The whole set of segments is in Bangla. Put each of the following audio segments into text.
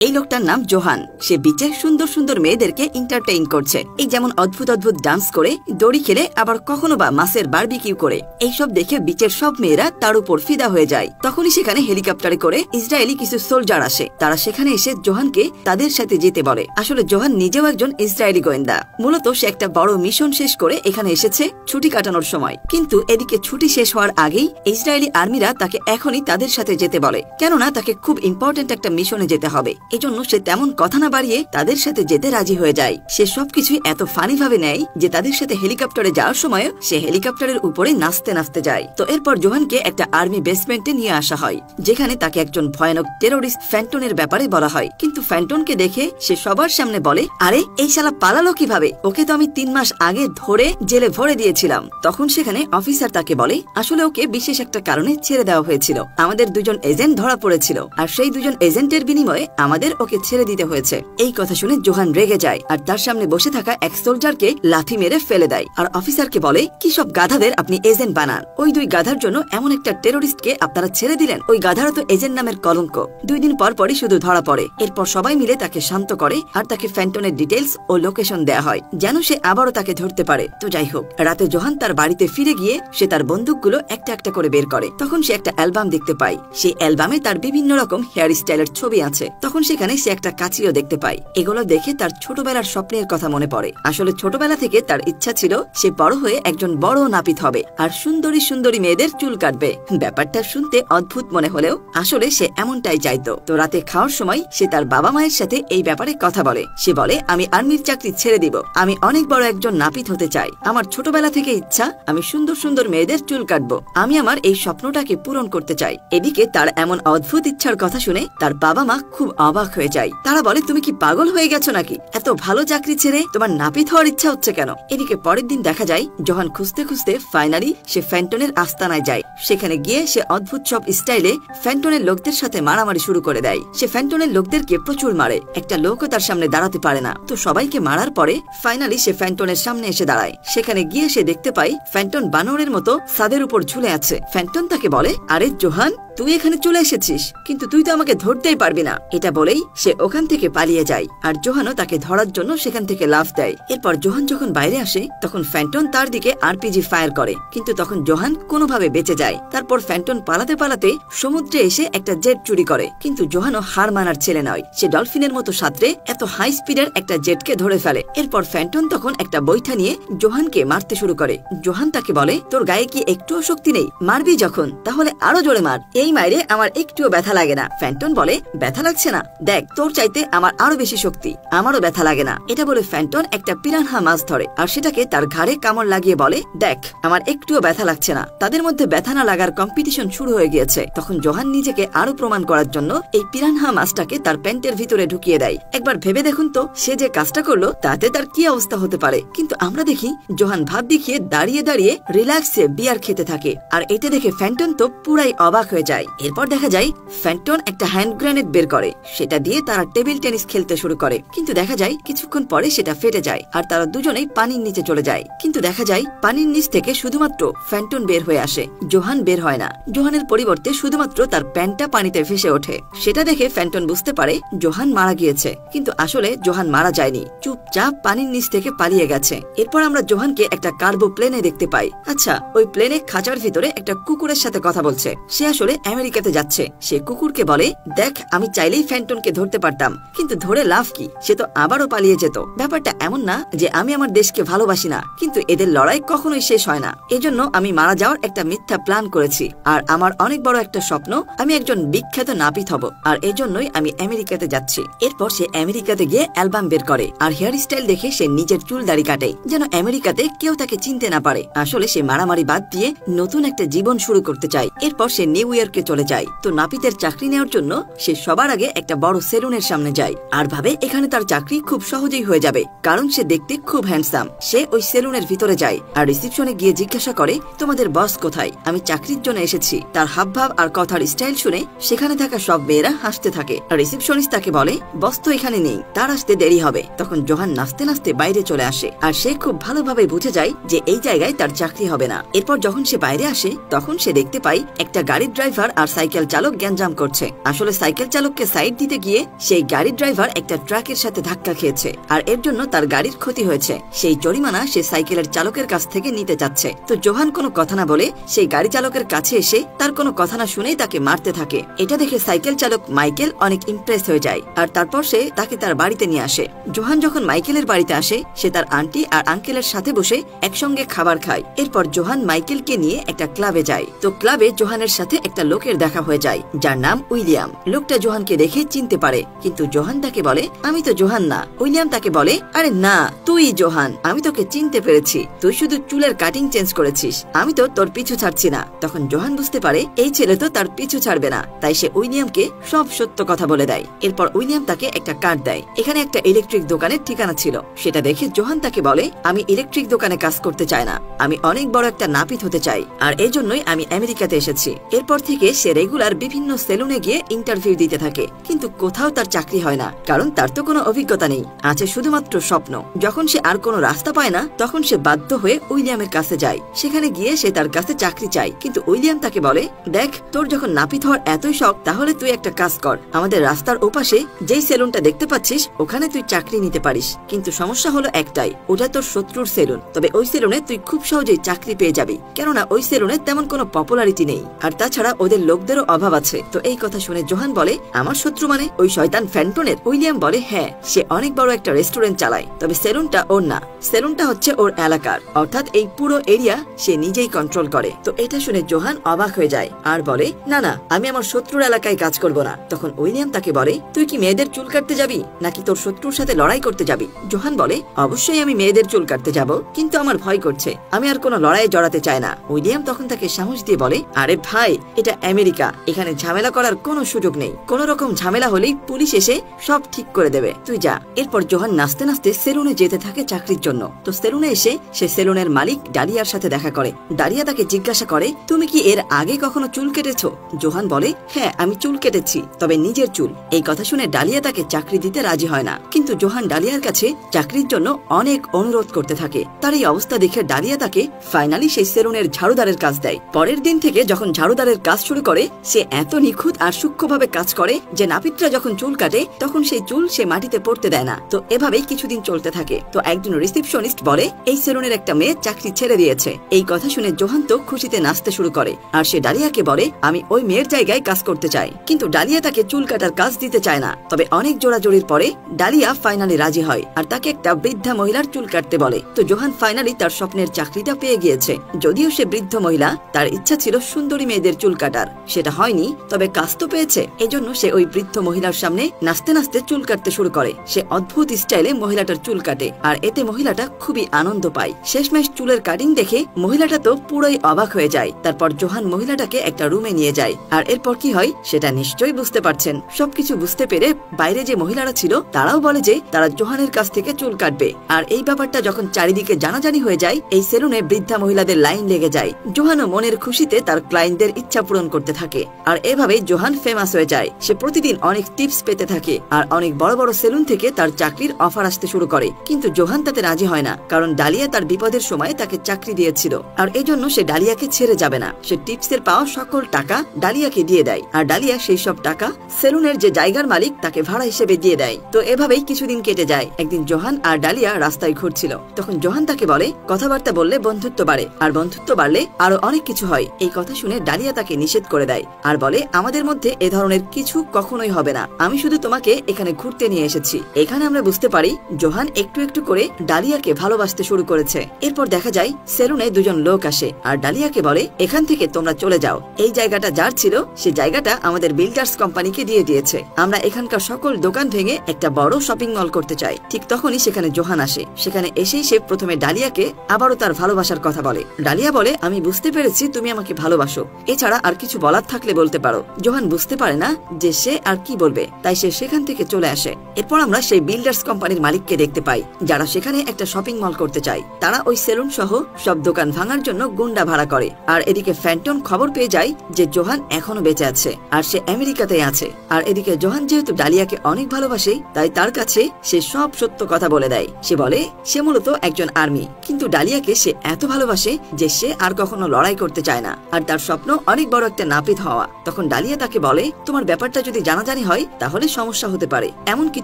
এই লোকটার নাম জোহান। সে বিচে সুন্দর সুন্দর মেয়েদেরকে এন্টারটেইন করছে। এই যেমন অদ্ভুত অদ্ভুত ডান্স করে, দড়ি খেলে, আবার কখনো বা মাছের বারবিকিউ করে। এইসব দেখে বিচের সব মেয়েরা তার উপর ফিদা হয়ে যায়। তখনই সেখানে হেলিকপ্টারে করে ইসরায়েলি কিছু সোলজার আসে। তারা সেখানে এসে জোহানকে তাদের সাথে যেতে বলে। আসলে জোহান নিজেও একজন ইসরায়েলি গোয়েন্দা। মূলত সে একটা বড় মিশন শেষ করে এখানে এসেছে ছুটি কাটানোর সময়। কিন্তু এদিকে ছুটি শেষ হওয়ার আগেই ইসরায়েলি আর্মিরা তাকে এখনই তাদের সাথে যেতে বলে, কেননা তাকে খুব ইম্পর্টেন্ট একটা মিশনে যেতে হবে। এজন্য সে তেমন কথা না বাড়িয়ে তাদের সাথে যেতে রাজি হয়ে যায়। সে সবকিছুই এত ফানি ভাবে নেয় যে তাদের সাথে হেলিকপ্টারে যাওয়ার সময় সে হেলিকপ্টারের উপরে নাচতে নাচতে যায়। তো এরপর জোহানকে একটা আর্মি বেসমেন্টে নিয়ে আসা হয়, যেখানে তাকে একজন ভয়ানক টেরোরিস্ট ফ্যান্টনের ব্যাপারে বলা হয়। কিন্তু ফ্যান্টনকে দেখে সে সবার সামনে বলে, আরে এই শালা পালালো কিভাবে? ওকে তো আমি 3 মাস আগে ধরে জেলে ভরে দিয়েছিলাম। তখন সেখানে অফিসার তাকে বলে, আসলে ওকে বিশেষ একটা কারণে ছেড়ে দেওয়া হয়েছিল। আমাদের 2জন এজেন্ট ধরা পড়েছিল, আর সেই 2জন এজেন্টের বিনিময়ে আমাদের ওকে ছেড়ে দিতে হয়েছে। এই কথা শুনে জোহান রেগে যায় আর তার সামনে বসে থাকা এক সোলজারকে লাথি মেরে ফেলে দেয়। আর অফিসারকে বলে, কি সব গাধাদের আপনি এজেন্ট বানান? ওই 2 গাধার জন্য এমন একটা টেরোরিস্টকে আপনারা ছেড়ে দিলেন? ওই গাধারও তো এজেন্ট নামের কলঙ্ক। 2 দিন পর পরই শুধু ধরা পড়ে। এরপর সবাই মিলে তাকে শান্ত করে আর তাকে ফ্যান্টনের ডিটেলস ও লোকেশন দেয়া হয়, যেন সে আবারও তাকে ধরতে পারে। তো যাই হোক, রাতে জোহান তার বাড়িতে ফিরে গিয়ে সে তার বন্দুকগুলো একটা একটা করে বের করে। তখন সে একটা অ্যালবাম দেখতে পায়। সেই অ্যালবামে তার বিভিন্ন রকম হেয়ার স্টাইলের ছবি আছে। তখন সেখানে সে একটা কাঁচিও দেখতে পায়। এগুলো দেখে তার ছোটবেলার স্বপ্নের কথা মনে পড়ে। আসলে ছোটবেলা থেকে তার ইচ্ছা ছিল সে বড় হয়ে একজন বড় নাপিত হবে আর সুন্দরী সুন্দরী মেয়েদের চুল কাটবে। ব্যাপারটা শুনতে অদ্ভুত মনে হলেও আসলে সে এমনটাই চাইতো। তো রাতে খাওয়ার সময় সে তার বাবা মায়ের সাথে এই ব্যাপারে কথা বলে। সে বলে, আমি আর্মির চাকরি ছেড়ে দিব। আমি অনেক বড় একজন নাপিত হতে চাই। আমার ছোটবেলা থেকে ইচ্ছা আমি সুন্দর সুন্দর মেয়েদের চুল কাটবো। আমি আমার এই স্বপ্নটাকে পূরণ করতে চাই। এদিকে তার এমন অদ্ভুত ইচ্ছার কথা শুনে তার বাবা মা খুব অবাক হয়ে যায়। তারা বলে, তুমি কি পাগল হয়ে গেছো নাকি? এত ভালো চাকরি ছেড়ে তোমার নাপিত হওয়ার ইচ্ছা হচ্ছে কেন? এদিকে পরের দিন দেখা যায় জোহান খুঁজতে খুঁজতে ফাইনালি সে ফ্যান্টনের আস্তানায় যায়। সেখানে গিয়ে সে অদ্ভুত সব স্টাইলে ফ্যান্টনের লোকদের সাথে মারামারি শুরু করে দেয়। সে ফ্যান্টনের লোকদেরকে প্রচুর মারে। একটা লোকও তার সামনে দাঁড়াতে পারে না। তো সবাইকে মারার পরে ফাইনালি সে ফ্যান্টনের সামনে এসে দাঁড়ায়। সেখানে গিয়ে সে দেখতে পায় ফ্যান্টন বানরের মতো ছাদের উপর ঝুলে আছে। ফ্যান্টন তাকে বলে, আরে জোহান, তুই এখানে চলে এসেছিস, কিন্তু তুই তো আমাকে ধরতেই পারবি না। এটা বলেই সে ওখান থেকে পালিয়ে যায়। আর জোহানও তাকে ধরার জন্য সেখান থেকে লাফ দেয়। এরপর জোহান যখন বাইরে আসে তখন ফ্যান্টন তার দিকে আরপিজি ফায়ার করে, কিন্তু তখন জোহান কোনোভাবে বেঁচে যায়। তারপর ফ্যান্টন পালাতে পালাতে সমুদ্রে এসে একটা জেট চুরি করে। কিন্তু জোহানও হার মানার ছেলে নয়। সে ডলফিনের মতো সাঁতরে এত হাই স্পিডের একটা জেটকে ধরে ফেলে। এরপর ফ্যান্টন তখন একটা বৈঠা নিয়ে জোহানকে মারতে শুরু করে। জোহান তাকে বলে, তোর গায়ে কি একটুও শক্তি নেই? মারবি যখন তাহলে আরো জোরে মার। এই মাইরে আমার একটুও ব্যথা লাগে না। ফ্যান্টন বলে, ব্যথা লাগছে না? দেখ, তোর চাইতে আমার আরো বেশি শক্তি, আমারও ব্যথা লাগে না। এটা বলে ফ্যান্টন একটা পিরানহা মাছ ধরে আর সেটাকে তার ঘাড়ে কামড় লাগিয়ে বলে, দেখ, আমার একটুও ব্যথা লাগছে না। তাদের মধ্যে ব্যথা না লাগার কম্পিটিশন শুরু হয়ে গিয়েছে। তখন জোহান নিজেকে আরো প্রমাণ করার জন্য এই পিরানহা মাছটাকে তার প্যান্টের ভিতরে ঢুকিয়ে দেয়। একবার ভেবে দেখুন তো, সে যে কাজটা করলো তাতে তার কি অবস্থা হতে পারে। কিন্তু আমরা দেখি জোহান ভাব দেখিয়ে দাঁড়িয়ে দাঁড়িয়ে রিল্যাক্সে বিয়ার খেতে থাকে। আর এটা দেখে ফ্যান্টন তো পুরাই অবাক হয়ে যায়। এরপর দেখা যায় ফ্যান্টন একটা হ্যান্ড গ্রেনেড বের করে। সেটা দিয়ে তারা টেবিল টেনিস খেলতে শুরু করে। কিন্তু দেখা যায় কিছুক্ষণ পরে সেটা ফেটে যায় আর তারা দুজনেই পানির নিচে চলে যায়। কিন্তু দেখা যায় পানির নিচ থেকে শুধুমাত্র ফ্যান্টন বের হয়ে আসে, জোহান বের হয় না। জোহানের পরিবর্তে শুধুমাত্র তার প্যান্টটা পানিতে ভেসে ওঠে। সেটা দেখে ফ্যান্টন বুঝতে পারে জোহান মারা গিয়েছে। কিন্তু আসলে জোহান মারা যায়নি, চুপচাপ পানির নিচ থেকে পালিয়ে গেছে। এরপর আমরা জোহানকে একটা কার্গো প্লেনে দেখতে পাই। আচ্ছা, ওই প্লেনে খাঁচার ভিতরে একটা কুকুরের সাথে কথা বলছে। সে আসলে আমেরিকাতে যাচ্ছে। সে কুকুরকে বলে, দেখ, আমি চাইলেই ফ্যান্টনকে ধরতে পারতাম, কিন্তু ধরে লাভ কি? সে তো আবারও পালিয়ে যেত। ব্যাপারটা এমন না যে আমি আমার দেশকে ভালোবাসি না, কিন্তু এদের লড়াই কখনোই শেষ হয় না। এজন্য আমি মারা যাওয়ার একটা মিথ্যা প্ল্যান করেছি। আর আমার অনেক বড় একটা স্বপ্ন, আমি একজন বিখ্যাত নাপিত হব। আর এজন্যই আমি আমেরিকাতে যাচ্ছি। এরপর সে আমেরিকাতে গিয়ে অ্যালবাম বের করে আর হেয়ার স্টাইল দেখে সে নিজের চুল দাড়ি কাটে, যেন আমেরিকাতে কেউ তাকে চিনতে না পারে। আসলে সে মারামারি বাদ দিয়ে নতুন একটা জীবন শুরু করতে চায়। এরপর সে নিউ ইয়র্কে চলে যায়। তো নাপিতের চাকরি নেওয়ার জন্য সে সবার আগে একটা বড় সেলুনের সামনে যায় আর ভাবে এখানে তার চাকরি খুব সহজেই হয়ে যাবে, কারণ সে দেখতে খুব হ্যান্ডসাম। সে ওই সেলুনের ভিতরে যায় আর রিসেপশনে গিয়ে জিজ্ঞাসা করে, তোমাদের বস কোথায়? আমি চাকরির জন্য এসেছি। তার হাবভাব আর কথার স্টাইল শুনে সেখানে থাকা সব মেয়েরা হাসতে থাকে। আর রিসেপশনিস্ট তাকে বলে, বস তো এখানে নেই, তার আসতে দেরি হবে। তখন জোহান নাচতে নাচতে বাইরে চলে আসে আর সে খুব ভালোভাবে বুঝে যায় যে এই জায়গায় তার চাকরি হবে না। এরপর যখন সে বাইরে আসে তখন সে দেখতে পায় একটা গাড়ির ড্রাইভার ড্রাইভার আর সাইকেল চালক গ্যাঞ্জাম করছে। আসলে সাইকেল চালককে সাইড দিতে গিয়ে সেই গাড়ির ড্রাইভার একটা ট্রাকের সাথে ধাক্কা খেয়েছে, আর এর জন্য তার গাড়ির ক্ষতি হয়েছে। সেই জরিমানা সে সাইকেলের চালকের কাছ থেকে নিতে যাচ্ছে। তো জোহান কোনো কথা না বলে সেই গাড়ি চালকের কাছে এসে তার কোনো কথা না শুনেই তাকে মারতে থাকে। এটা দেখে সাইকেল চালক মাইকেল অনেক ইমপ্রেস হয়ে যায়, আর তারপর সে তাকে তার বাড়িতে নিয়ে আসে। জোহান যখন মাইকেলের বাড়িতে আসে, সে তার আন্টি আর আঙ্কেলের সাথে বসে একসঙ্গে খাবার খায়। এরপর জোহান মাইকেলকে নিয়ে একটা ক্লাবে যায়। তো ক্লাবে জোহানের সাথে একটা লোকের দেখা হয়ে যায়, যার নাম উইলিয়াম। লোকটা জোহানকে দেখে চিনতে পারে, কিন্তু জোহান তাকে বলে, আমি তো জোহান না। উইলিয়াম তাকে বলে, আরে না, তুই জোহান, আমি তোকে চিনতে পেরেছি। তুই শুধু চুলের কাটিং চেঞ্জ করেছিস, আমি তো তোর পিছু ছাড়ছি না। তখন জোহান বুঝতে পারে এই ছেলে তো তার পিছু ছাড়বে না, তাই সে উইলিয়ামকে সব সত্য কথা বলে দেয়। এরপর উইলিয়াম তাকে একটা কার্ড দেয়। এখানে একটা ইলেকট্রিক দোকানের ঠিকানা ছিল। সেটা দেখে জোহান তাকে বলে, আমি ইলেকট্রিক দোকানে কাজ করতে চাই না, আমি অনেক বড় একটা নাপিত হতে চাই, আর এই জন্যই আমি আমেরিকাতে এসেছি। এরপর থেকে সে রেগুলার বিভিন্ন সেলুনে গিয়ে ইন্টারভিউ দিতে থাকে, কিন্তু কোথাও তার চাকরি হয় না, কারণ তার তো কোনো অভিজ্ঞতা নেই, আছে শুধুমাত্র স্বপ্ন। যখন সে আর কোনো রাস্তা পায় না, তখন সে বাধ্য হয়ে উইলিয়ামের কাছে যায়। সেখানে গিয়ে সে তার কাছে চাকরি চায়, কিন্তু উইলিয়াম তাকে বলে, দেখ, তোর যখন নাপিত হওয়ার এতই শখ, তাহলে তুই একটা কাজ কর, আমাদের রাস্তার ওপাশে যেই সেলুনটা দেখতে পাচ্ছিস ওখানে তুই চাকরি নিতে পারিস। কিন্তু সমস্যা হলো একটাই, ওটা তোর শত্রুর সেলুন। তবে ওই সেলুনে তুই খুব সহজেই চাকরি পেয়ে যাবি, কেননা ওই সেলুনে তেমন কোনো পপুলারিটি নেই, আর তাছাড়া ওদের লোকদেরও অভাব আছে। তো এই কথা শুনে জোহান বলে, আমার শত্রু মানে ওই শয়তান ফ্যান্টনের? উইলিয়াম বলে, হ্যাঁ, সে অনেক বড় একটা রেস্টুরেন্ট চালায়, তবে সেলুনটা ওর না, সেলুনটা হচ্ছে ওর এলাকার, অর্থাৎ এই পুরো এরিয়া সে নিজেই কন্ট্রোল করে। তো এটা শুনে জোহান অবাক হয়ে যায় আর বলে, না না, আমি আমার শত্রুর এলাকায় কাজ করব না। তখন উইলিয়াম তাকে বলে, তুই কি মেয়েদের চুল কাটতে যাবি, নাকি তোর শত্রুর সাথে লড়াই করতে যাবি? জোহান বলে, অবশ্যই আমি মেয়েদের চুল কাটতে যাব, কিন্তু আমার ভয় করছে, আমি আর কোনো লড়াইয়ে জড়াতে চাই না। উইলিয়াম তখন তাকে সাহস দিয়ে বলে, আরে ভাই, এটা আমেরিকা, এখানে ঝামেলা করার কোনো সুযোগ নেই, কোন রকম ঝামেলা হলেই পুলিশ এসে সব ঠিক করে দেবে, তুই যা। এরপর জোহান নাচতে নাচতে সেলুনে যেতে থাকে চাকরির জন্য। তো সেলুনে এসে সে সেলুনের মালিক ডালিয়ার সাথে দেখা করে। ডালিয়া তাকে জিজ্ঞাসা করে, তুমি কি এর আগে কখনো চুল কেটেছো? জোহান বলে, হ্যাঁ, আমি চুল কেটেছি, তবে নিজের চুল। এই কথা শুনে ডালিয়া তাকে চাকরি দিতে রাজি হয় না, কিন্তু জোহান ডালিয়ার কাছে চাকরির জন্য অনেক অনুরোধ করতে থাকে। তার এই অবস্থা দেখে ডালিয়া তাকে ফাইনালি সেই সেলুনের ঝাড়ুদারের কাজ দেয়। পরের দিন থেকে যখন ঝাড়ুদারের কাজ শুরু করে, সে এত নিখুঁত আর সূক্ষ্মভাবে কাজ করে যে নাপিতরা যখন চুল কাটে তখন সেই চুল সে মাটিতে পড়তে দেয় না। তো এভাবেই কিছুদিন চলতে থাকে। তো একজন রিসেপশনিস্ট বলে, এই সেলুনের একটা মেয়ে চাকরি ছেড়ে দিয়েছে। এই কথা শুনে জোহান তো খুশিতে নাচতে শুরু করে, আর সে ডালিয়াকে বলে, আমি ওই মেয়ের জায়গায় কাজ করতে চাই। কিন্তু ডালিয়া তাকে চুল কাটার কাজ দিতে চায় না। তবে অনেক জোড়াজোড়ির পরে ডালিয়া ফাইনালি রাজি হয়, আর তাকে একটা বৃদ্ধা মহিলার চুল কাটতে বলে। তো জোহান ফাইনালি তার স্বপ্নের চাকরিটা পেয়ে গিয়েছে। যদিও সে বৃদ্ধ মহিলা, তার ইচ্ছা ছিল সুন্দরী মেয়েদের চুল কাটার, সেটা হয়নি, তবে কাজ তো পেয়েছে। এজন্য সে ওই বৃদ্ধ মহিলার সামনে নাচতে নাচতে চুল কাটতে শুরু করে। সে অদ্ভুত স্টাইলে মহিলাটার চুল কাটে, আর এতে মহিলাটা খুবই আনন্দ পায়। শেষমেশ চুলের কাটিং দেখে মহিলাটা তো পুরোই অবাক হয়ে যায়। তারপর জোহান মহিলাটাকে একটা রুমে নিয়ে যায়, আর এরপর কি হয় সেটা নিশ্চয়ই বুঝতে পারছেন। সবকিছু বুঝতে পেরে বাইরে যে মহিলারা ছিল তারাও বলে যে তারা জোহানের কাছ থেকে চুল কাটবে। আর এই ব্যাপারটা যখন চারিদিকে জানাজানি হয়ে যায়, এই সেলুনে বৃদ্ধা মহিলাদের লাইন লেগে যায়। জোহানও মনের খুশিতে তার ক্লায়েন্টদের ইচ্ছা পূরণ করতে থাকে, আর এভাবেই জোহান ফেমাস হয়ে যায়। সে প্রতিদিন অনেক টিপস পেতে থাকে, আর অনেক বড় বড় সেলুন থেকে তার চাকরির অফার আসতে শুরু করে। কিন্তু জোহান তাতে রাজি হয় না, কারণ ডালিয়া তার বিপদের সময় তাকে চাকরি দিয়েছিল, আর এজন্য সে ডালিয়াকে ছেড়ে যাবে না। সে টিপসের পাওয়া সকল টাকা ডালিয়াকে দিয়ে দেয়, আর ডালিয়া সেই সব টাকা সেলুনের যে জায়গার মালিক তাকে ভাড়া হিসেবে দিয়ে দেয়। তো এভাবেই কিছুদিন কেটে যায়। একদিন জোহান আর ডালিয়া রাস্তায় ঘুরছিল, তখন জোহান তাকে বলে, কথাবার্তা বললে বন্ধুত্ব বাড়ে, আর বন্ধুত্ব বাড়লে আরো অনেক কিছু হয়। এই কথা শুনে ডালিয়া তাকে নিষেধ করে দেয়, আর বলে, আমাদের মধ্যে এ ধরনের কিছু কখনোই হবে না, আমি শুধু তোমাকে এখানে ঘুরতে নিয়ে এসেছি। এখানে আমরা বুঝতে পারি জোহান একটু একটু করে ডালিয়াকে ভালোবাসতে শুরু করেছে। এরপর দেখা যায় সেলুনে দুজন লোক আসে, আর ডালিয়াকে বলে, এখান থেকে তোমরা চলে যাও, এই জায়গাটা যার ছিল সে জায়গাটা আমাদের বিল্ডার্স কোম্পানিকে দিয়ে দিয়েছে, আমরা এখানকার সকল দোকান ভেঙে একটা বড় শপিং মল করতে চাই। ঠিক তখনই সেখানে জোহান আসে। সেখানে এসেই সে প্রথমে ডালিয়াকে আবারও তার ভালোবাসার কথা বলে। ডালিয়া বলে, আমি বুঝতে পেরেছি তুমি আমাকে ভালোবাসো, এছাড়া আর কিছু বলার থাকলে বলতে পারো। জোহান বুঝতে পারে না যে সে আর কি বলবে, তাই সে সেখান থেকে চলে আসে। এরপর আমরা সেই বিল্ডার্স কোম্পানির মালিককে দেখতে পাই, যারা সেখানে একটা শপিং মল করতে চায়। তারা ওই সেলুন সহ সব দোকান ভাঙার জন্য গুন্ডা ভাড়া করে। আর এদিকে ফ্যান্টন খবর পেয়ে যায় যে জোহান এখনো বেঁচে আছে, আর সে আমেরিকাতে আছে। আর এদিকে জোহান যেহেতু ডালিয়াকে অনেক ভালোবাসে, তাই তার কাছে সে সব সত্য কথা বলে দেয়। সে বলে সে মূলত একজন আর্মি, কিন্তু ডালিয়াকে সে এত ভালোবাসে যে সে আর কখনো লড়াই করতে চায় না, আর তার স্বপ্ন অনেক বড় একটা নাপিত হওয়া। তখন ডালিয়া তাকে বলে, তোমার ব্যাপারটা যদি জানাজানি হয় তাহলে সমস্যা হতে পারে, এমনকি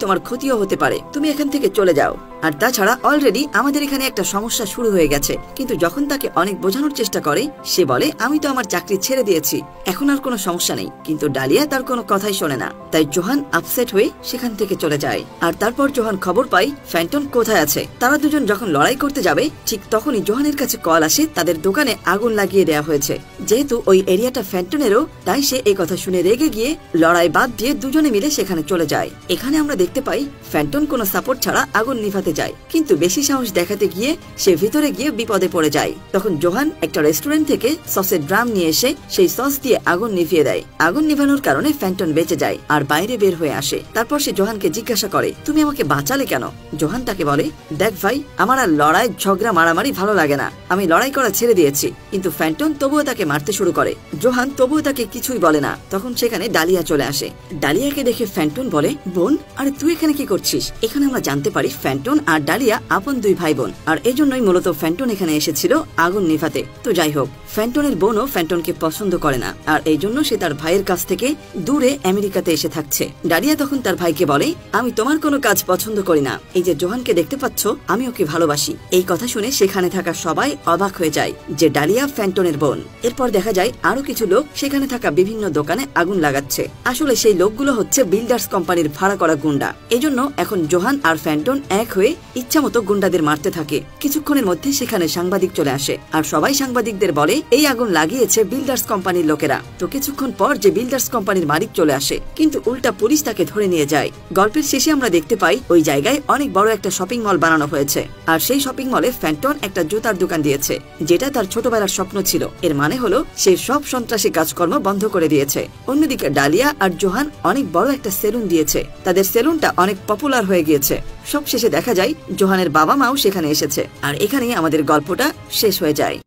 তোমার ক্ষতিও হতে পারে, তুমি এখান থেকে চলে যাও। আর তাছাড়া অলরেডি আমাদের এখানে একটা সমস্যা শুরু হয়ে গেছে। কিন্তু যখন তাকে অনেক বোঝানোর চেষ্টা করে, সে বলে, আমি তো আমার চাকরি ছেড়ে দিয়েছি, এখন আর কোনো সমস্যা নেই। কিন্তু ডালিয়া তার কোনো কথাই শোনে না। তাই জোহান আপসেট হয়ে সেখান থেকে চলে যায়। আর তারপর জোহান খবর পাই ফ্যান্টন কোথায় আছে। তারা দুজন যখন লড়াই করতে যাবে, ঠিক তখনই জোহানের কাছে কল আসে তাদের দোকানে আগুন লাগিয়ে দেওয়া হয়েছে। যেহেতু ওই এরিয়াটা ফ্যান্টনেরও, তাই সে এই কথা শুনে রেগে গিয়ে লড়াই বাদ দিয়ে দুজনে মিলে সেখানে চলে যায়। এখানে আমরা দেখতে পাই ফ্যান্টন কোনো সাপোর্ট ছাড়া আগুন নিভাতে যায়, কিন্তু বেশি সাহস দেখাতে গিয়ে সে ভিতরে গিয়ে বিপদে পড়ে যায়। তখন জোহান একটা রেস্টুরেন্ট থেকে সসের ড্রাম নিয়ে এসে সেই সস দিয়ে আগুন নিভিয়ে দেয়। আগুন নিভানোর কারণে ফ্যান্টন বেঁচে যায় আর বাইরে বের হয়ে আসে। তারপর সে জোহানকে জিজ্ঞাসা করে, তুমি আমাকে বাঁচালে কেন? জোহান তাকে বলে, দেখ ভাই, আমার আর লড়াই ঝগড়া মারামারি ভালো লাগে না, আমি লড়াই করা ছেড়ে দিয়েছি। কিন্তু ফ্যান্টন তবুও তাকে মারতে শুরু করে। জোহান তবুও তাকে কিছুই বলে না। তখন সেখানে ডালিয়া চলে আসে। ডালিয়াকে দেখে ফ্যান্টন বলে, বোন, আরে তুই এখানে কি করছিস? এখানে আমরা জানতে পারি ফ্যান্টন আর ডালিয়া আপন দুই ভাই বোন, আর এজন্যই মূলত ফ্যান্টন এখানে এসেছিল আগুন নিভাতে। তো যাই হোক, ফ্যান্টনের বোনও ফ্যান্টনকে পছন্দ করে না, আর এই জন্য সে তার ভাইয়ের কাছ থেকে দূরে আমেরিকাতে এসে থাকছে। ডালিয়া তখন তার ভাইকে বলে, আমি তোমার কোনো কাজ পছন্দ করি না, এই যে জোহানকে দেখতে পাচ্ছ, আমি ওকে ভালোবাসি। এই কথা শুনে সেখানে থাকা সবাই অবাক হয়ে যায় যে ডালিয়া ফ্যান্টনের বোন। এরপর দেখা যায় আরো কিছু লোক সেখানে থাকা বিভিন্ন দোকানে আগুন লাগাচ্ছে। আসলে সেই লোকগুলো হচ্ছে বিল্ডার্স কোম্পানির ভাড়া করা গুন্ডা। এজন্য এখন জোহান আর ফ্যান্টন এক হয়ে ইচ্ছামতো গুন্ডাদের মারতে থাকে। কিছুক্ষণের মধ্যে সেখানে সাংবাদিক চলে আসে, আর সবাই সাংবাদিকদের বলে এই আগুন লাগিয়েছে বিল্ডার্স কোম্পানির লোকেরা। তো কিছুক্ষণ পর যে বিল্ডার্স কোম্পানির মালিক চলে আসে, কিন্তু উল্টা পুলিশ তাকে ধরে নিয়ে যায়। গল্পের শেষে আমরা দেখতে পাই ওই জায়গায় অনেক বড় একটা শপিং মল বানানো হয়েছে, আর সেই শপিং মলে ফ্যান্টন একটা জুতার দোকান দিয়েছে, যেটা তার ছোটবেলার স্বপ্ন ছিল। এর মানে হলো সে সব সন্ত্রাসী কাজকর্ম বন্ধ করে দিয়েছে। অন্যদিকে ডালিয়া আর জোহান অনেক বড় একটা সেলুন দিয়েছে, তাদের সেলুনটা অনেক পপুলার হয়ে গিয়েছে। সব শেষে দেখা যায় জোহানের বাবা মাও সেখানে এসেছে, আর এখানেই আমাদের গল্পটা শেষ হয়ে যায়।